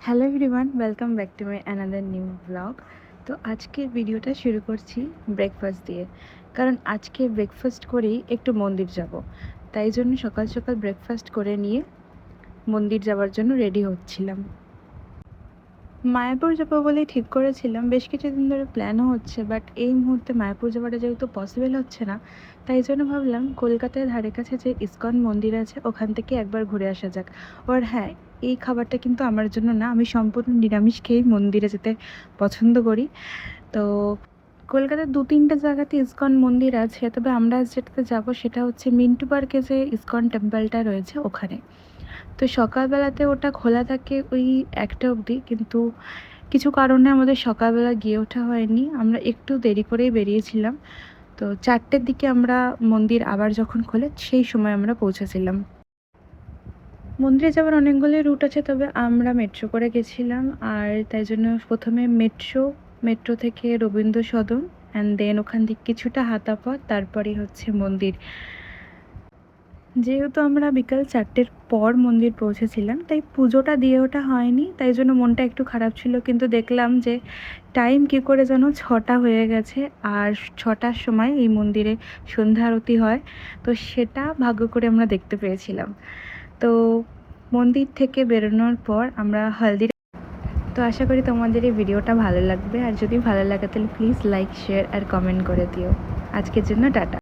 Hello everyone, welcome back to my another new blog. তো আজকের ভিডিওটা শুরু করছি ব্রেকফাস্ট দিয়ে, কারণ আজকে ব্রেকফাস্ট করেই একটু মন্দির যাব। তাই জন্য সকাল সকাল ব্রেকফাস্ট করে নিয়ে মন্দির যাওয়ার জন্য রেডি হচ্ছিলাম। মায়াপুর যাবো বলেই ঠিক করেছিলাম, বেশ কিছুদিন ধরে প্ল্যানও হচ্ছে, বাট এই মুহূর্তে মায়াপুর যাওয়াটা যেহেতু পসিবল হচ্ছে না, তাই জন্য ভাবলাম কলকাতায় ধারে কাছে যে ইসকন মন্দির আছে ওখান থেকে একবার ঘুরে আসা যাক। আর হ্যাঁ, এই খাবারটা কিন্তু আমার জন্য না, আমি সম্পূর্ণ নিরামিষ খেয়েই মন্দিরে যেতে পছন্দ করি। তো কলকাতার 2-3টে জায়গাতে ইসকন মন্দির আছে, তবে আমরা যেটাতে যাব সেটা হচ্ছে মিন্টু পার্কে যে ইসকন টেম্পলটা রয়েছে ওখানে। তো সকালবেলাতে ওটা খোলা থাকে ওই 1টা অবধি, কিন্তু কিছু কারণে আমাদের সকালবেলা গিয়ে ওঠা হয়নি, আমরা একটু দেরি করেই বেরিয়েছিলাম। তো 4টের দিকে আমরা মন্দির আবার যখন খোলে সেই সময় আমরা পৌঁছেছিলাম। মন্দিরে যাওয়ার অনেকগুলোই রুট আছে, তবে আমরা মেট্রো করে গেছিলাম, আর তাই জন্য প্রথমে মেট্রো থেকে রবীন্দ্র সদন, অ্যান্ড দেন ওখান থেকে কিছুটা হাঁটা পথ, তারপরেই হচ্ছে মন্দির। যেহেতু আমরা বিকাল 4টের পর মন্দির পৌঁছেছিলাম, তাই পুজোটা দিয়ে ওঠা হয়নি, তাই জন্য মনটা একটু খারাপ ছিল। কিন্তু দেখলাম যে টাইম কী করে যেন 6টা হয়ে গেছে, আর 6টার সময় এই মন্দিরে সন্ধ্যা আরতি হয়। তো সেটা ভাগ্য করে আমরা দেখতে পেয়েছিলাম। তো মন্দির থেকে বেরোনোর পর আমরা হলদির। তো আশা করি তোমাদের এই ভিডিওটা ভালো লাগবে, আর যদি ভালো লাগে তাহলে প্লিজ লাইক, শেয়ার আর কমেন্ট করে দিও। আজকের জন্য টাটা।